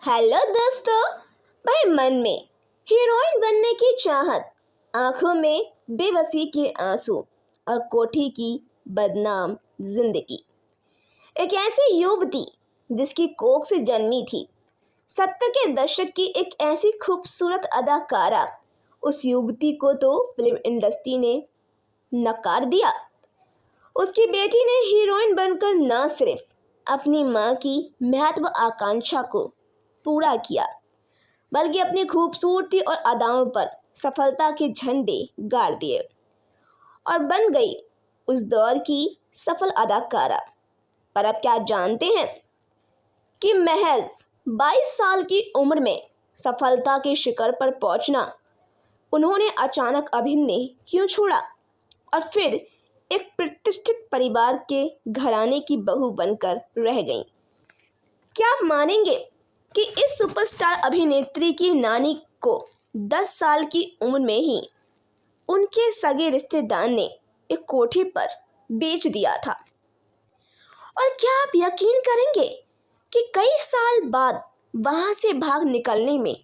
Hello दोस्तों। भाई मन में हीरोइन बनने की चाहत, आंखों में बेबसी के आंसू और कोठी की बदनाम जिंदगी। एक ऐसी युवती जिसकी कोख से जन्मी थी, 70 के दशक की एक ऐसी खूबसूरत अदाकारा। उस युवती को तो फिल्म इंडस्ट्री ने नकार दिया। उसकी बेटी ने हीरोइन बनकर न सिर्फ अपनी मां की महत्वाकांक्षा को पूरा किया, बल्कि अपनी खूबसूरती और अदाओं पर सफलता के झंडे गाड़ दिए और बन गई उस दौर की सफल अदाकारा। पर अब क्या जानते हैं कि महज 22 साल की उम्र में सफलता के शिखर पर पहुंचना उन्होंने अचानक अभिनय क्यों छोड़ा और फिर एक प्रतिष्ठित परिवार के घराने की बहू बनकर रह गईं? क्या आप मानेंगे कि इस सुपरस्टार अभिनेत्री की नानी को 10 साल की उम्र में ही उनके सगे रिश्तेदार ने एक कोठी पर बेच दिया था? और क्या आप यकीन करेंगे कि कई साल बाद वहां से भाग निकलने में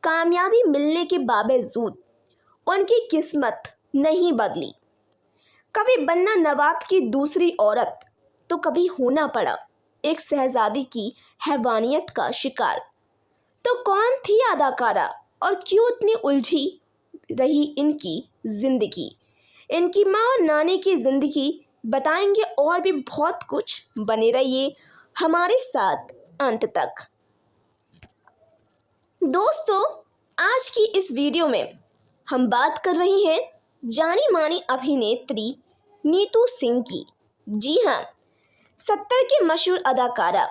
कामयाबी मिलने के बावजूद उनकी किस्मत नहीं बदली। कभी बनना नवाब की दूसरी औरत तो कभी होना पड़ा एक शहजादी की हैवानियत का शिकार। तो कौन थी अदाकारा और क्यों इतनी उलझी रही इनकी जिंदगी? इनकी माँ और नानी की जिंदगी बताएंगे और भी बहुत कुछ। बने रहिए हमारे साथ अंत तक। दोस्तों, आज की इस वीडियो में हम बात कर रहे हैं जानी मानी अभिनेत्री नीतू सिंह की। जी हाँ, 70 की मशहूर अदाकारा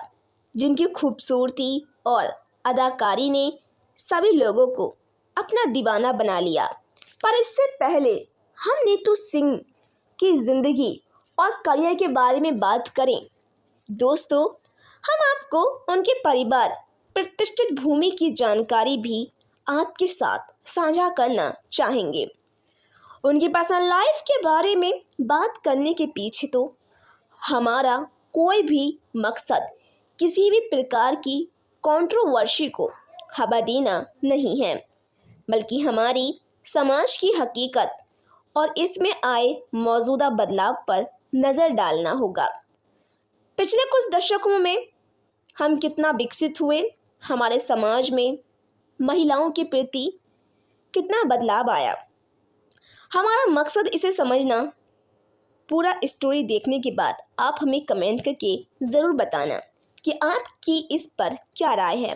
जिनकी खूबसूरती और अदाकारी ने सभी लोगों को अपना दीवाना बना लिया। पर इससे पहले हम नीतू सिंह की ज़िंदगी और करियर के बारे में बात करें, दोस्तों, हम आपको उनके परिवार, प्रतिष्ठित भूमि की जानकारी भी आपके साथ साझा करना चाहेंगे। उनकी पर्सनल लाइफ के बारे में बात करने के पीछे तो हमारा कोई भी मकसद किसी भी प्रकार की कंट्रोवर्सी को हवा देना नहीं है, बल्कि हमारी समाज की हकीकत और इसमें आए मौजूदा बदलाव पर नज़र डालना होगा। पिछले कुछ दशकों में हम कितना विकसित हुए, हमारे समाज में महिलाओं के प्रति कितना बदलाव आया। हमारा मकसद इसे समझना। पूरा स्टोरी देखने के बाद आप हमें कमेंट करके ज़रूर बताना कि आपकी इस पर क्या राय है।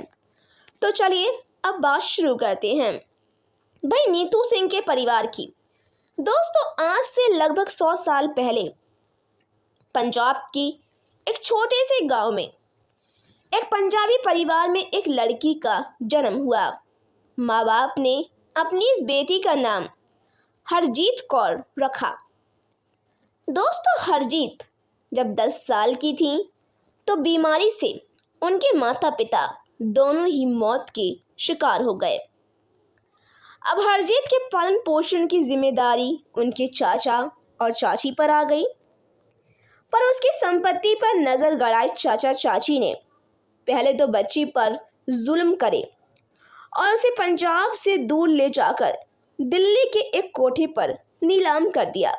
तो चलिए अब बात शुरू करते हैं भाई नीतू सिंह के परिवार की। दोस्तों, आज से लगभग 100 साल पहले पंजाब की एक छोटे से गांव में एक पंजाबी परिवार में एक लड़की का जन्म हुआ। माँ बाप ने अपनी इस बेटी का नाम हरजीत कौर रखा। दोस्तों, हरजीत जब 10 साल की थी तो बीमारी से उनके माता पिता दोनों ही मौत के शिकार हो गए। अब हरजीत के पालन पोषण की जिम्मेदारी उनके चाचा और चाची पर आ गई। पर उसकी संपत्ति पर नज़र गड़ाए चाचा चाची ने पहले तो बच्ची पर जुल्म करे और उसे पंजाब से दूर ले जाकर दिल्ली के एक कोठे पर नीलाम कर दिया।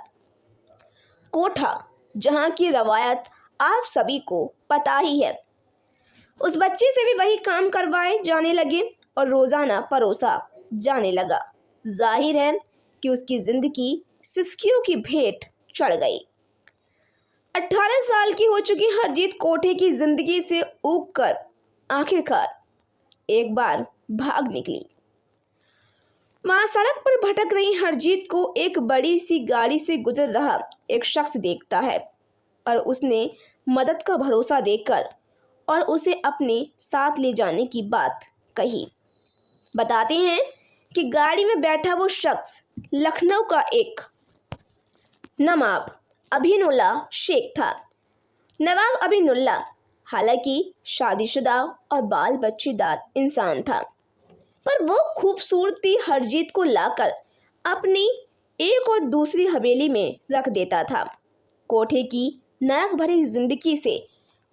कोठा जहाँ की रवायत आप सभी को पता ही है। उस बच्चे से भी वही काम करवाए जाने लगे और रोज़ाना परोसा जाने लगा। जाहिर है कि उसकी ज़िंदगी सिसकियों की भेंट चढ़ गई। 18 साल की हो चुकी हरजीत कोठे की ज़िंदगी से ऊब कर आखिरकार एक बार भाग निकली। वहाँ सड़क पर भटक रही हरजीत को एक बड़ी सी गाड़ी से गुजर रहा एक शख्स देखता है और उसने मदद का भरोसा देकर और उसे अपने साथ ले जाने की बात कही। बताते हैं कि गाड़ी में बैठा वो शख्स लखनऊ का एक नवाब अभिनुल्लाह शेख था। नवाब अभिनुल्लाह हालांकि शादीशुदा और बाल बच्चेदार इंसान था, पर वो खूबसूरती हरजीत को लाकर अपनी एक और दूसरी हवेली में रख देता था। कोठे की नायक भरी जिंदगी से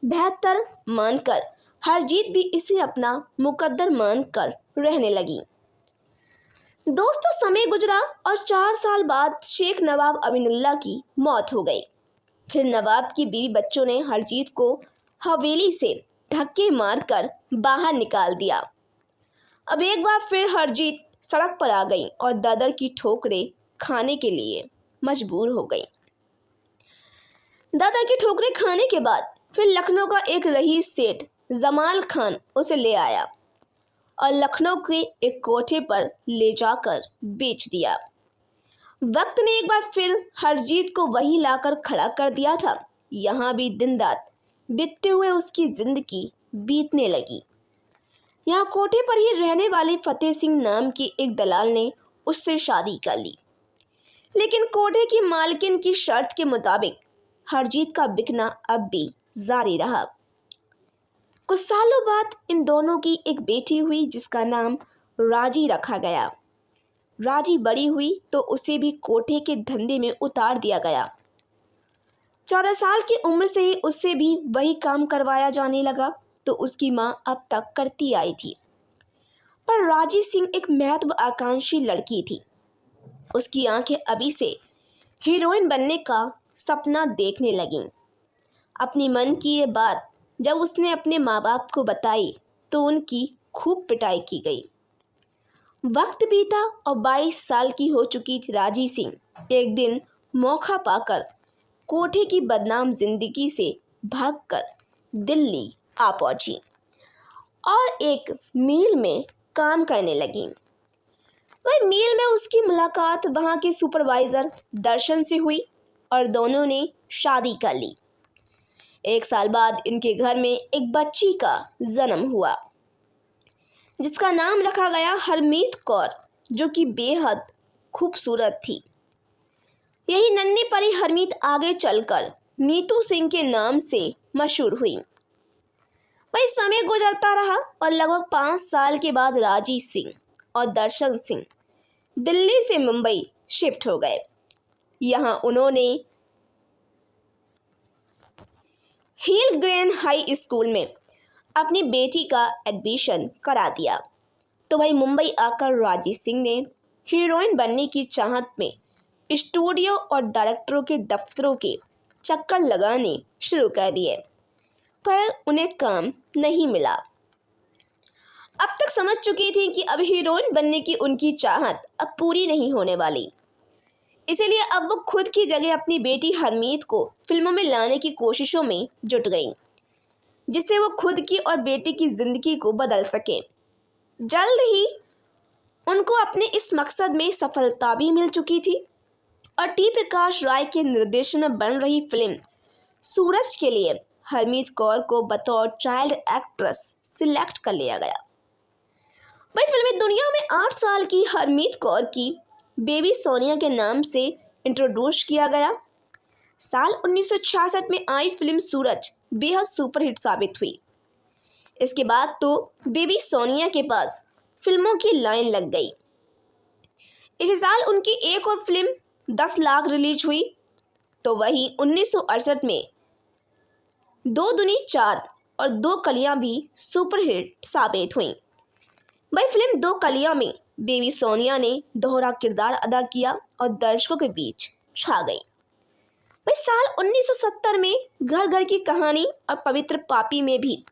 बेहतर मानकर हरजीत भी इसे अपना मुकद्दर मानकर रहने लगी। दोस्तों, समय गुजरा और 4 साल बाद शेख नवाब अमीनुल्लाह की मौत हो गई। फिर नवाब की बीवी बच्चों ने हरजीत को हवेली से धक्के मारकर बाहर निकाल दिया। अब एक बार फिर हरजीत सड़क पर आ गई और ददर की ठोकरें खाने के लिए मजबूर हो गई। ददर की ठोकरें खाने के बाद फिर लखनऊ का एक रईस सेठ जमाल खान उसे ले आया और लखनऊ के एक कोठे पर ले जाकर बेच दिया। वक्त ने एक बार फिर हरजीत को वहीं लाकर खड़ा कर दिया था। यहाँ भी दिन रात बिकते हुए उसकी जिंदगी बीतने लगी। यहाँ कोठे पर ही रहने वाले फतेह सिंह नाम के एक दलाल ने उससे शादी कर ली, लेकिन कोठे की मालकिन की शर्त के मुताबिक हरजीत का बिकना अब भी जारी रहा। कुछ सालों बाद इन दोनों की एक बेटी हुई जिसका नाम राजी रखा गया। राजी बड़ी हुई तो उसे भी कोठे के धंधे में उतार दिया गया। 14 साल की उम्र से ही उससे भी वही काम करवाया जाने लगा तो उसकी माँ अब तक करती आई थी। पर राजी सिंह एक महत्वाकांक्षी लड़की थी। उसकी आंखें अभी से हीरोइन बनने का सपना देखने लगीं। अपनी मन की ये बात जब उसने अपने माँ बाप को बताई तो उनकी खूब पिटाई की गई। वक्त बीता और 22 साल की हो चुकी थी राजी सिंह एक दिन मौका पाकर कोठे की बदनाम जिंदगी से भागकर दिल्ली आ पहुंची और एक मिल में काम करने लगी। वही मिल में उसकी मुलाकात वहां के सुपरवाइजर दर्शन से हुई और दोनों ने शादी कर ली। 1 साल बाद इनके घर में एक बच्ची का जन्म हुआ जिसका नाम रखा गया हरमीत कौर, जो कि बेहद खूबसूरत थी। यही नन्ही परी हरमीत आगे चलकर नीतू सिंह के नाम से मशहूर हुई। वही समय गुजरता रहा और लगभग 5 साल के बाद राजी सिंह और दर्शन सिंह दिल्ली से मुंबई शिफ्ट हो गए। यहाँ उन्होंने हिल ग्रेन हाई स्कूल में अपनी बेटी का एडमिशन करा दिया। तो वही मुंबई आकर राजी सिंह ने हीरोइन बनने की चाहत में स्टूडियो और डायरेक्टरों के दफ्तरों के चक्कर लगाने शुरू कर दिए, पर उन्हें काम नहीं मिला। अब तक समझ चुकी थी कि अब हीरोइन बनने की उनकी चाहत अब पूरी नहीं होने वाली। इसीलिए अब वो खुद की जगह अपनी बेटी हरमीत को फिल्मों में लाने की कोशिशों में जुट गई, जिससे वो खुद की और बेटे की जिंदगी को बदल सके। जल्द ही उनको अपने इस मकसद में सफलता भी मिल चुकी थी और टी प्रकाश राय के निर्देशन में बन रही फिल्म सूरज के लिए हरमीत कौर को बतौर चाइल्ड एक्ट्रेस सिलेक्ट कर लिया गया। वही फिल्मी दुनिया में 8 साल की हरमीत कौर की बेबी सोनिया के नाम से इंट्रोड्यूस किया गया। साल 1966 में आई फिल्म सूरज बेहद सुपरहिट साबित हुई। इसके बाद तो बेबी सोनिया के पास फिल्मों की लाइन लग गई। इसी साल उनकी एक और फिल्म 10 लाख रिलीज हुई। तो वहीं 1968 में 2 दूनी 4 और 2 कलियां भी सुपरहिट साबित हुई। वही फिल्म 2 कलियां में बेबी सोनिया ने दोहरा किरदार अदा किया और दर्शकों के बीच छा गई। वही साल 1970 में घर घर की कहानी और पवित्र पापी में भी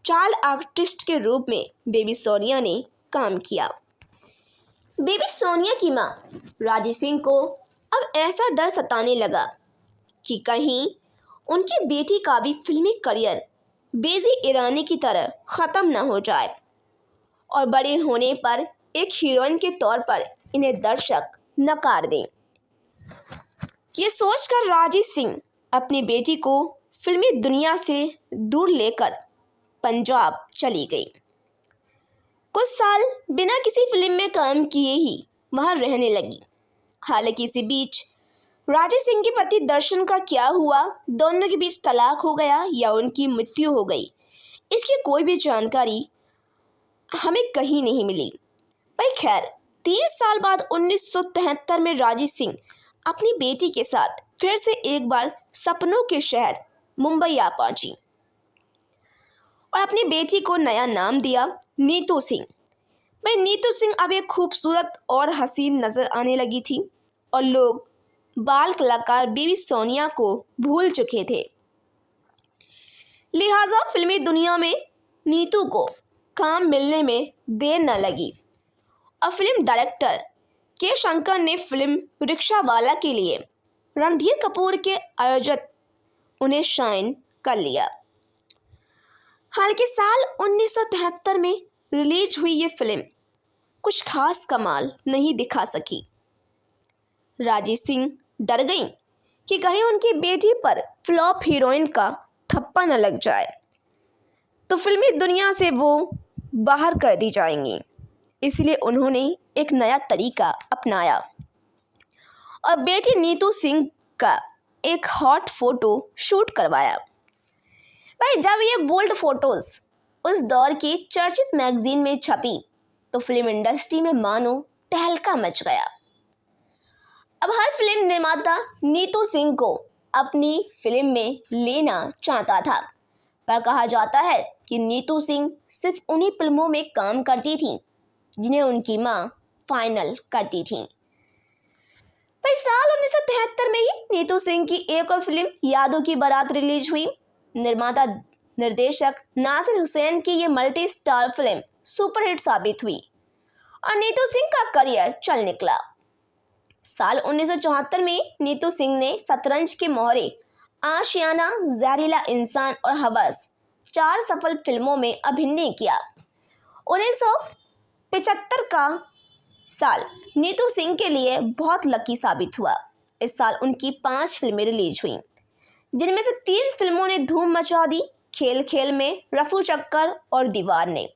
चाइल्ड आर्टिस्ट के रूप में बेबी सोनिया ने काम किया। बेबी सोनिया की मां राजी सिंह को अब ऐसा डर सताने लगा कि कहीं उनकी बेटी का भी फिल्मी करियर बेजी ईरानी की तरह ख़त्म न हो जाए और बड़े होने पर एक हीरोइन के तौर पर इन्हें दर्शक नकार दें। ये सोचकर राजी सिंह अपनी बेटी को फिल्मी दुनिया से दूर लेकर पंजाब चली गई। कुछ साल बिना किसी फिल्म में काम किए ही वहां रहने लगी। हालांकि इसी बीच राजी सिंह के पति दर्शन का क्या हुआ, दोनों के बीच तलाक हो गया या उनकी मृत्यु हो गई, इसकी कोई भी जानकारी हमें कहीं नहीं मिली। भाई खैर, 3 साल बाद 1973 में राजी सिंह अपनी बेटी के साथ फिर से एक बार सपनों के शहर मुंबई आ पहुंची। और अपनी बेटी को नया नाम दिया नीतू सिंह। भाई नीतू सिंह अब एक खूबसूरत और हसीन नज़र आने लगी थी और लोग बाल कलाकार बेबी सोनिया को भूल चुके थे। लिहाजा फिल्मी दुनिया में नीतू को काम मिलने में देर न लगी और फिल्म डायरेक्टर के शंकर ने फिल्म रिक्शावाला के लिए रणधीर कपूर के आयोजक उन्हें साइन कर लिया। हालांकि साल 1973 में रिलीज हुई ये फिल्म कुछ खास कमाल नहीं दिखा सकी। राजी सिंह डर गईं कि कहीं उनकी बेटी पर फ्लॉप हीरोइन का थप्पा न लग जाए तो फिल्मी दुनिया से वो बाहर कर दी जाएंगी। इसलिए उन्होंने एक नया तरीका अपनाया और बेटी नीतू सिंह का एक हॉट फोटो शूट करवाया। भाई जब ये बोल्ड फोटोज उस दौर की चर्चित मैगजीन में छपी तो फिल्म इंडस्ट्री में मानो तहलका मच गया। अब हर फिल्म निर्माता नीतू सिंह को अपनी फिल्म में लेना चाहता था, पर कहा जाता है कि नीतू सिंह सिर्फ उन्हीं फिल्मों में काम करती थी जिन्हें उनकी मां फाइनल करती थी। भाई साल 1973 में ही नीतू सिंह की एक और फिल्म यादों की बारात रिलीज हुई। निर्माता निर्देशक नासिर हुसैन की ये मल्टी स्टार फिल्म सुपरहिट साबित हुई और नीतू सिंह का करियर चल निकला। साल 1974 में नीतू सिंह ने शतरंज के मोहरे, आशियाना, जहरीला इंसान और हवस 4 सफल फिल्मों में अभिनय किया। 1975 का साल नीतू सिंह के लिए बहुत लकी साबित हुआ। इस साल उनकी 5 फिल्में रिलीज हुईं, जिनमें से 3 फिल्मों ने धूम मचा दी। खेल खेल में, रफू चक्कर और दीवार ने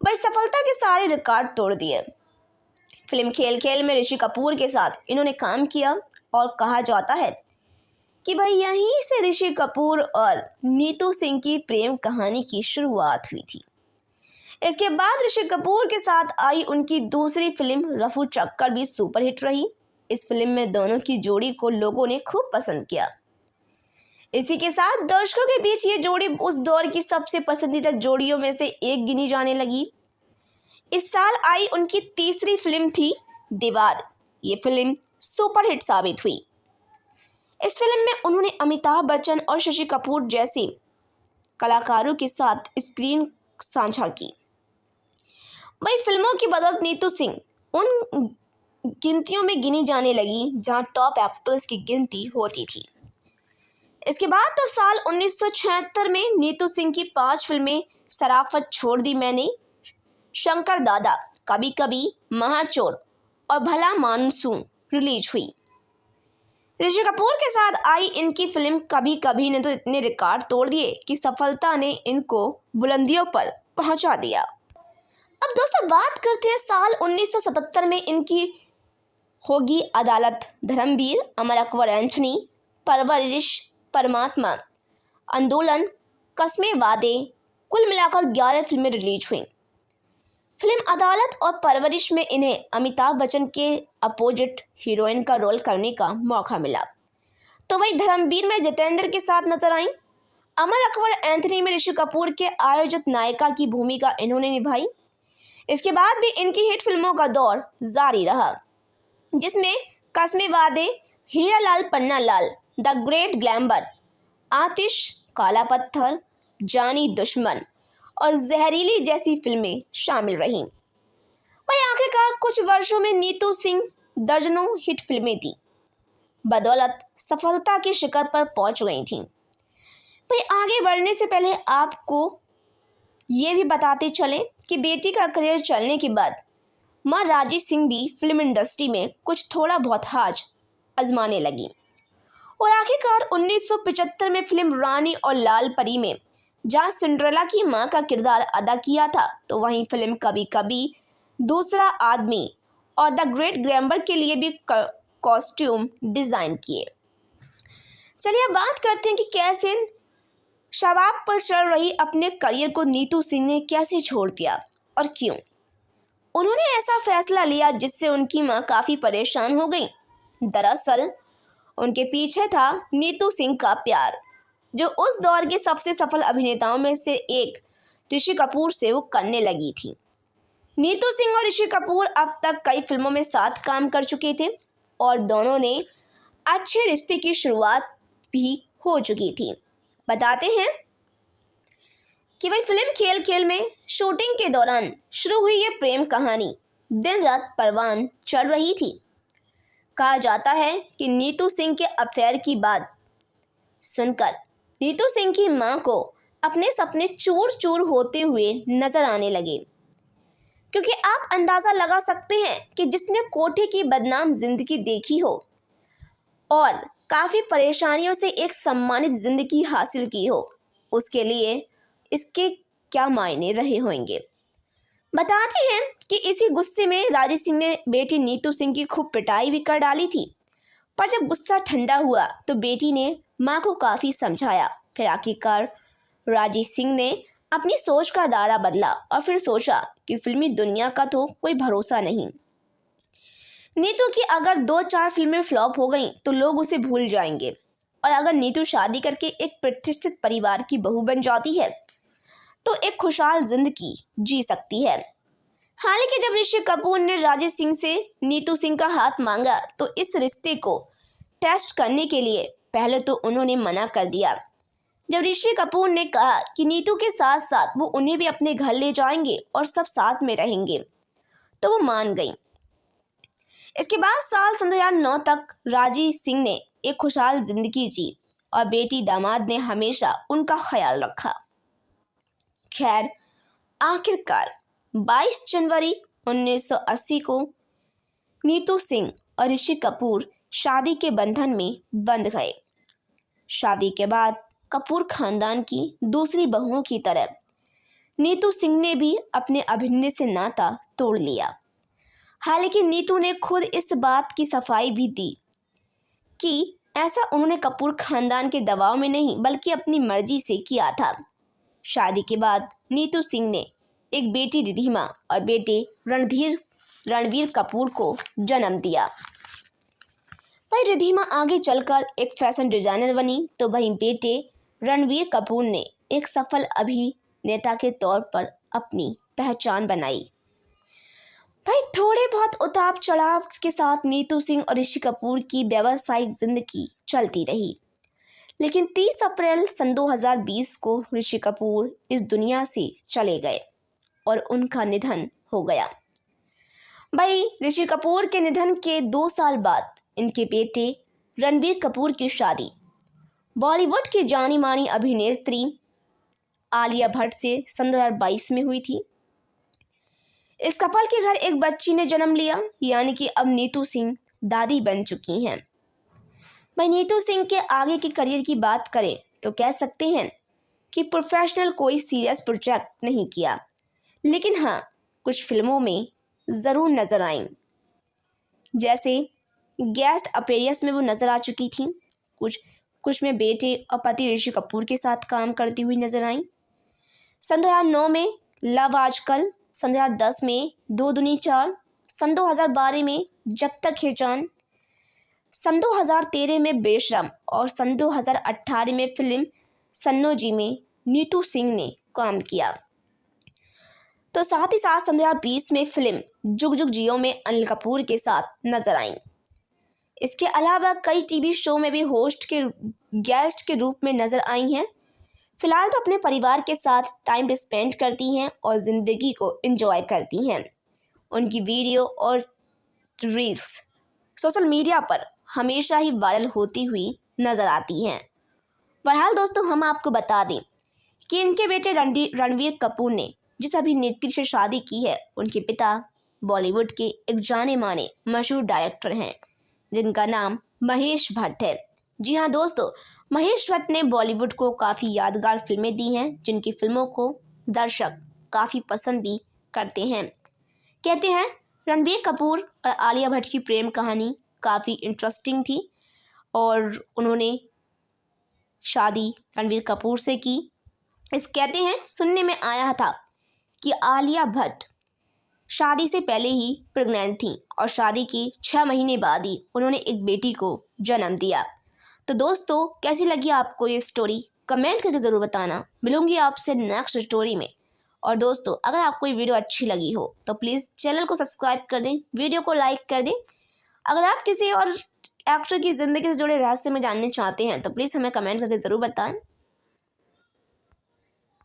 भाई सफलता के सारे रिकॉर्ड तोड़ दिए। फिल्म खेल खेल में ऋषि कपूर के साथ इन्होंने काम किया और कहा जाता है कि भाई यहीं से ऋषि कपूर और नीतू सिंह की प्रेम कहानी की शुरुआत हुई थी। इसके बाद ऋषि कपूर के साथ आई उनकी दूसरी फिल्म रफू चक्कर भी सुपरहिट रही। इस फिल्म में दोनों की जोड़ी को लोगों ने खूब पसंद किया। इसी के साथ दर्शकों के बीच ये जोड़ी उस दौर की सबसे पसंदीदा जोड़ियों में से एक गिनी जाने लगी। इस साल आई उनकी तीसरी फिल्म थी दीवार। ये फिल्म सुपरहिट साबित हुई। इस फिल्म में उन्होंने अमिताभ बच्चन और शशि कपूर जैसे कलाकारों के साथ स्क्रीन साझा की। भाई फिल्मों की बदौलत नीतू सिंह उन गिनतियों में गिनी जाने लगी जहां टॉप एक्टर्स की गिनती होती थी। इसके बाद तो साल 1976 में नीतू सिंह की 5 फिल्में शराफत छोड़ दी मैंने, शंकर दादा, कभी कभी, महाचोर और भला मानसून रिलीज हुई। ऋषि कपूर के साथ आई इनकी फिल्म कभी कभी ने तो इतने रिकॉर्ड तोड़ दिए कि सफलता ने इनको बुलंदियों पर पहुंचा दिया। अब दोस्तों बात करते हैं साल 1977 में इनकी होगी अदालत, धर्मवीर, अमर अकबर एंथनी, परवरिश, परमात्मा, आंदोलन, कस्मे वादे, कुल मिलाकर 11 फिल्में रिलीज हुई। फिल्म अदालत और परवरिश में इन्हें अमिताभ बच्चन के अपोजिट हीरोइन का रोल करने का मौका मिला। तो वही धर्मवीर में जितेंद्र के साथ नजर आई। अमर अकबर एंथनी में ऋषि कपूर के आयोजित नायिका की भूमिका इन्होंने निभाई। इसके बाद भी इनकी हिट फिल्मों का दौर जारी रहा, जिसमें कस्मे वादे, Hira Lal Panna Lal, the great glamour, आतिश, काला पत्थर, जानी दुश्मन और जहरीली जैसी फिल्में शामिल रहीं। वहीं आखिरकार कुछ वर्षों में नीतू सिंह दर्जनों हिट फिल्में दी बदौलत सफलता के शिखर पर पहुंच गई थीं। भाई आगे बढ़ने से पहले आपको ये भी बताते चलें कि बेटी का करियर चलने के बाद मां राजी सिंह भी फिल्म इंडस्ट्री में कुछ थोड़ा बहुत हाथ आजमाने लगी और आखिरकार 1975 में फिल्म रानी और लाल परी में जहां सिंड्रेला की मां का किरदार अदा किया था, तो वहीं फिल्म कभी कभी, दूसरा आदमी और द ग्रेट ग्लैमर के लिए भी कॉस्ट्यूम डिज़ाइन किए। चलिए अब बात करते हैं कि कैसे शबाब पर चल रही अपने करियर को नीतू सिंह ने कैसे छोड़ दिया और क्यों। उन्होंने ऐसा फैसला लिया जिससे उनकी मां काफ़ी परेशान हो गई। दरअसल उनके पीछे था नीतू सिंह का प्यार, जो उस दौर के सबसे सफल अभिनेताओं में से एक ऋषि कपूर से वो करने लगी थी। नीतू सिंह और ऋषि कपूर अब तक कई फिल्मों में साथ काम कर चुके थे और दोनों ने अच्छे रिश्ते की शुरुआत भी हो चुकी थी। बताते हैं कि भाई फिल्म खेल खेल में शूटिंग के दौरान शुरू हुई ये प्रेम कहानी दिन रात परवान चढ़ रही थी। कहा जाता है कि नीतू सिंह के अफेयर की बात सुनकर नीतू सिंह की मां को अपने सपने चूर चूर होते हुए नजर आने लगे, क्योंकि आप अंदाजा लगा सकते हैं कि जिसने कोठी की बदनाम जिंदगी देखी हो और काफ़ी परेशानियों से एक सम्मानित जिंदगी हासिल की हो, उसके लिए इसके क्या मायने रहे होंगे। बताते हैं कि इसी गुस्से में राजेश सिंह ने बेटी नीतू सिंह की खूब पिटाई भी कर डाली थी, पर जब गुस्सा ठंडा हुआ तो बेटी ने मां को काफ़ी समझाया। फिर आखिरकार राजेश सिंह ने अपनी सोच का दायरा बदला और फिर सोचा कि फिल्मी दुनिया का तो कोई भरोसा नहीं। नीतू की अगर 2-4 फिल्में फ्लॉप हो गईं तो लोग उसे भूल जाएंगे, और अगर नीतू शादी करके एक प्रतिष्ठित परिवार की बहू बन जाती है तो एक खुशहाल जिंदगी जी सकती है। हालांकि जब ऋषि कपूर ने राजेश सिंह से नीतू सिंह का हाथ मांगा तो इस रिश्ते को टेस्ट करने के लिए पहले तो उन्होंने मना कर दिया। जब ऋषि कपूर ने कहा कि नीतू के साथ साथ वो उन्हें भी अपने घर ले जाएंगे और सब साथ में रहेंगे तो वो मान गई। इसके बाद साल 2009 तक राजेश सिंह ने एक खुशहाल जिंदगी जी और बेटी दामाद ने हमेशा उनका ख्याल रखा। खैर, आखिरकार 22 जनवरी 1980 को नीतू सिंह और ऋषि कपूर शादी के बंधन में बंध गए। शादी के बाद कपूर खानदान की दूसरी बहुओं की तरह नीतू सिंह ने भी अपने अभिनय से नाता तोड़ लिया। हालांकि नीतू ने खुद इस बात की सफाई भी दी कि ऐसा उन्होंने कपूर खानदान के दबाव में नहीं बल्कि अपनी मर्जी से किया था। शादी के बाद नीतू सिंह ने एक बेटी रिधिमा और बेटे रणवीर कपूर को जन्म दिया। भाई रिधिमा आगे चलकर एक फैशन डिजाइनर बनी तो वहीं बेटे रणवीर कपूर ने एक सफल अभिनेता के तौर पर अपनी पहचान बनाई। भाई थोड़े बहुत उतार चढ़ाव के साथ नीतू सिंह और ऋषि कपूर की व्यावसायिक जिंदगी चलती रही, लेकिन 30 अप्रैल सन 2020 को ऋषि कपूर इस दुनिया से चले गए और उनका निधन हो गया। भाई ऋषि कपूर के निधन के 2 साल बाद इनके बेटे रणबीर कपूर की शादी बॉलीवुड की जानी मानी अभिनेत्री आलिया भट्ट से सन 2022 में हुई थी। इस कपल के घर एक बच्ची ने जन्म लिया, यानी कि अब नीतू सिंह दादी बन चुकी हैं। भाई नीतू सिंह के आगे की करियर की बात करें तो कह सकते हैं कि प्रोफेशनल कोई सीरियस प्रोजेक्ट नहीं किया, लेकिन हाँ कुछ फिल्मों में ज़रूर नज़र आईं। जैसे गेस्ट अपीयरेंस में वो नज़र आ चुकी थी, कुछ में बेटे और पति ऋषि कपूर के साथ काम करती हुई नजर आईं। सन 2009 में लव आजकल, सन 2010 में 2 दूनी 4, सन 2012 में जब तक है जान, सन 2013 में बेशरम और सन 2018 में फिल्म सन्नो जी में नीतू सिंह ने काम किया। तो साथ ही साथ सन 2020 में फिल्म जुग जुग जियो में अनिल कपूर के साथ नजर आईं। इसके अलावा कई टीवी शो में भी गेस्ट के रूप में नजर आई हैं। फिलहाल तो अपने परिवार के साथ टाइम स्पेंड करती हैं और ज़िंदगी को एंजॉय करती हैं। उनकी वीडियो और रील्स सोशल मीडिया पर हमेशा ही वायरल होती हुई नज़र आती हैं। बहरहाल दोस्तों, हम आपको बता दें कि इनके बेटे रणवीर कपूर ने जिस अभिनेत्री से शादी की है, उनके पिता बॉलीवुड के एक जाने माने मशहूर डायरेक्टर हैं जिनका नाम महेश भट्ट है। जी हाँ दोस्तों, महेश भट्ट ने बॉलीवुड को काफ़ी यादगार फिल्में दी हैं जिनकी फिल्मों को दर्शक काफ़ी पसंद भी करते हैं। कहते हैं रणबीर कपूर और आलिया भट्ट की प्रेम कहानी काफ़ी इंटरेस्टिंग थी और उन्होंने शादी रणबीर कपूर से की। कहते हैं सुनने में आया था कि आलिया भट्ट शादी से पहले ही प्रेग्नेंट थी और शादी के 6 महीने बाद ही उन्होंने एक बेटी को जन्म दिया। तो दोस्तों, कैसी लगी आपको ये स्टोरी? कमेंट करके ज़रूर बताना। मिलूंगी आपसे नेक्स्ट स्टोरी में। और दोस्तों अगर आपको ये वीडियो अच्छी लगी हो तो प्लीज़ चैनल को सब्सक्राइब कर दें, वीडियो को लाइक कर दें। अगर आप किसी और एक्टर की ज़िंदगी से जुड़े रहस्य में जानने चाहते हैं तो प्लीज़ हमें कमेंट करके ज़रूर बताएं।